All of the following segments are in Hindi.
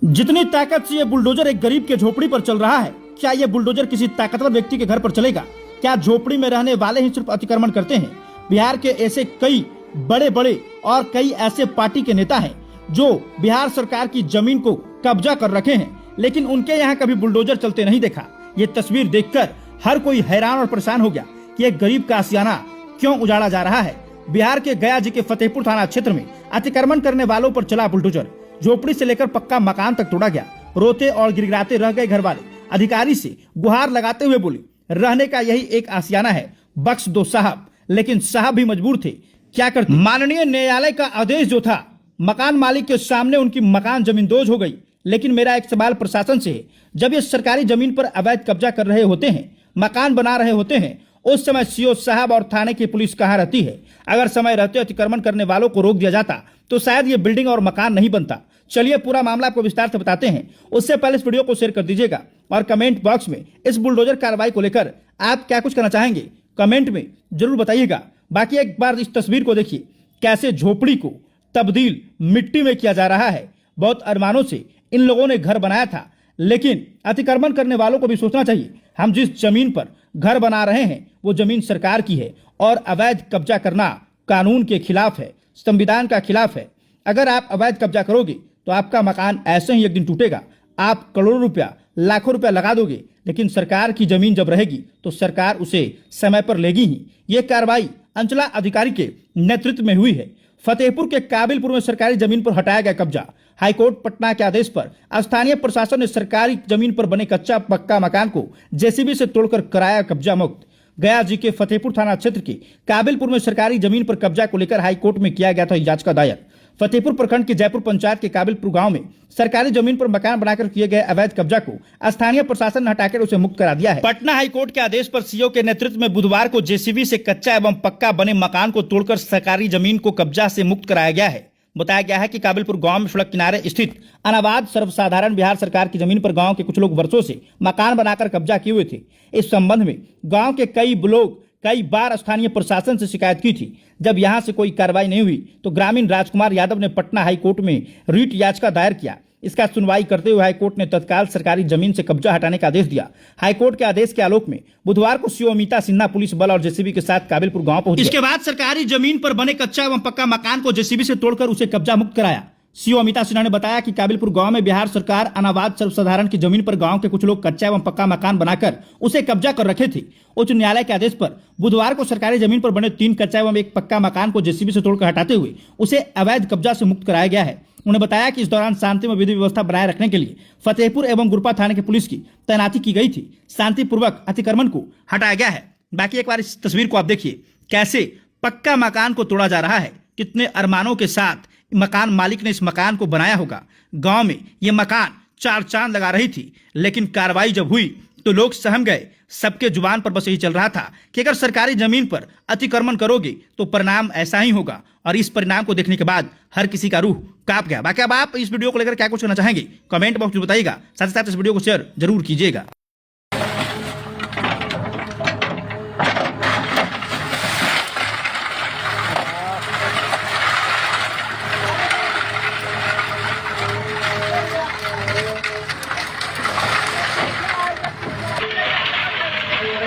जितनी ताकत से ये बुलडोजर एक गरीब के झोपड़ी पर चल रहा है, क्या ये बुलडोजर किसी ताकतवर व्यक्ति के घर पर चलेगा? क्या झोपड़ी में रहने वाले ही सिर्फ अतिक्रमण करते हैं? बिहार के ऐसे कई बड़े बड़े और कई ऐसे पार्टी के नेता हैं जो बिहार सरकार की जमीन को कब्जा कर रखे हैं, लेकिन उनके यहाँ कभी बुलडोजर चलते नहीं देखा। ये तस्वीर देखकर हर कोई हैरान और परेशान हो गया कि एक गरीब का आशियाना क्यों उजाड़ा जा रहा है। बिहार के गया जी के फतेहपुर थाना क्षेत्र में अतिक्रमण करने वालों पर चला बुलडोजर। झोपड़ी से लेकर पक्का मकान तक तोड़ा गया। रोते और गिड़गिड़ाते रह गए घर वाले। अधिकारी से गुहार लगाते हुए बोले, रहने का यही एक आशियाना है, बख्श दो साहब। लेकिन साहब भी मजबूर थे, क्या करते। माननीय न्यायालय का आदेश जो था, मकान मालिक के सामने उनकी मकान जमींदोज हो गई। लेकिन मेरा एक सवाल प्रशासन से है, जब ये सरकारी जमीन पर अवैध कब्जा कर रहे होते हैं, मकान बना रहे होते हैं, उस समय सीओ साहब और थाने की पुलिस कहाँ रहती है? अगर समय रहते अतिक्रमण करने वालों को रोक दिया जाता तो शायद ये बिल्डिंग और मकान नहीं बनता। चलिए पूरा मामला आपको विस्तार से बताते हैं। उससे पहले इस वीडियो को शेयर कर दीजिएगा और कमेंट बॉक्स में इस बुलडोजर कार्रवाई को लेकर आप क्या कुछ कहना चाहेंगे, कमेंट में जरूर बताइएगा। बाकी एक बार इस तस्वीर को देखिए, कैसे झोपड़ी को तब्दील मिट्टी में किया जा रहा है। बहुत अरमानों से इन लोगों ने घर बनाया था, लेकिन अतिक्रमण करने वालों को भी सोचना चाहिए। हम जिस जमीन पर घर बना रहे हैं वो जमीन सरकार की है और अवैध कब्जा करना कानून के खिलाफ है, संविधान का खिलाफ है। अगर आप अवैध कब्जा करोगे तो आपका मकान ऐसे ही एक दिन टूटेगा। आप करोड़ों रुपया, लाखों रुपया लगा दोगे, लेकिन सरकार की जमीन जब रहेगी तो सरकार उसे समय पर लेगी ही। ये कार्रवाई अंचला अधिकारी के नेतृत्व में हुई है। फतेहपुर के काबिलपुर में सरकारी जमीन पर हटाया गया कब्जा। हाईकोर्ट पटना के आदेश पर स्थानीय प्रशासन ने सरकारी जमीन पर बने कच्चा पक्का मकान को जेसीबी से तोड़कर कराया कब्जा मुक्त। गया जी के फतेहपुर थाना क्षेत्र के काबिलपुर में सरकारी जमीन पर कब्जा को लेकर हाईकोर्ट में किया गया था याचिका दायर। फतेहपुर प्रखंड के जयपुर पंचायत के काबिलपुर गांव में सरकारी जमीन पर मकान बनाकर किए गए अवैध कब्जा को स्थानीय प्रशासन ने हटाकर उसे मुक्त करा दिया है। पटना हाईकोर्ट के आदेश पर सीओ के नेतृत्व में बुधवार को जेसीबी से कच्चा एवं पक्का बने मकान को तोड़कर सरकारी जमीन को कब्जा से मुक्त कराया गया है। बताया गया है कि काबिलपुर गांव में सड़क किनारे स्थित अनाबाद सर्वसाधारण बिहार सरकार की जमीन पर गांव के कुछ लोग वर्षों से मकान बनाकर कब्जा किए हुए थे। इस संबंध में गांव के कई लोग कई बार स्थानीय प्रशासन से शिकायत की थी। जब यहां से कोई कार्रवाई नहीं हुई तो ग्रामीण राजकुमार यादव ने पटना हाईकोर्ट में रीट याचिका दायर किया। इसका सुनवाई करते हुए हाईकोर्ट ने तत्काल सरकारी जमीन से कब्जा हटाने का आदेश दिया। हाईकोर्ट के आदेश के आलोक में बुधवार को सीओ अमिता सिन्हा पुलिस बल और जेसीबी के साथ काबिलपुर गांव पहुंचे। इसके बाद सरकारी जमीन पर बने कच्चा एवं पक्का मकान को जेसीबी से तोड़कर उसे कब्जा मुक्त कराया। सीओ अमिता सिन्हा ने बताया कि काबिलपुर गांव में बिहार सरकार अनाबाद सर्वसाधारण की जमीन पर गांव के कुछ लोग कच्चा एवं पक्का मकान बनाकर उसे कब्जा कर रखे थे। उच्च न्यायालय के आदेश पर बुधवार को सरकारी जमीन पर बने 3 कच्चा एवं 1 पक्का मकान को जेसीबी से तोड़कर हटाते हुए उसे अवैध कब्जा से मुक्त कराया गया है। उन्होंने बताया कि इस दौरान शांति में विधि व्यवस्था बनाए रखने के लिए फतेहपुर एवं गुरपा थाने की पुलिस की तैनाती की गई थी। शांतिपूर्वक अतिक्रमण को हटाया गया है। बाकी एक बार इस तस्वीर को आप देखिए, कैसे पक्का मकान को तोड़ा जा रहा है। कितने अरमानों के साथ मकान मालिक ने इस मकान को बनाया होगा। गांव में ये मकान 4 चांद लगा रही थी, लेकिन कार्रवाई जब हुई तो लोग सहम गए। सबके जुबान पर बस यही चल रहा था कि अगर सरकारी जमीन पर अतिक्रमण करोगे तो परिणाम ऐसा ही होगा। और इस परिणाम को देखने के बाद हर किसी का रूह कांप गया। बाकी अब आप इस वीडियो को लेकर क्या कुछ कहना चाहेंगे, कमेंट बॉक्स में बताइएगा। साथ ही साथ इस वीडियो को शेयर जरूर कीजिएगा।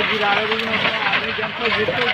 गिरा रही है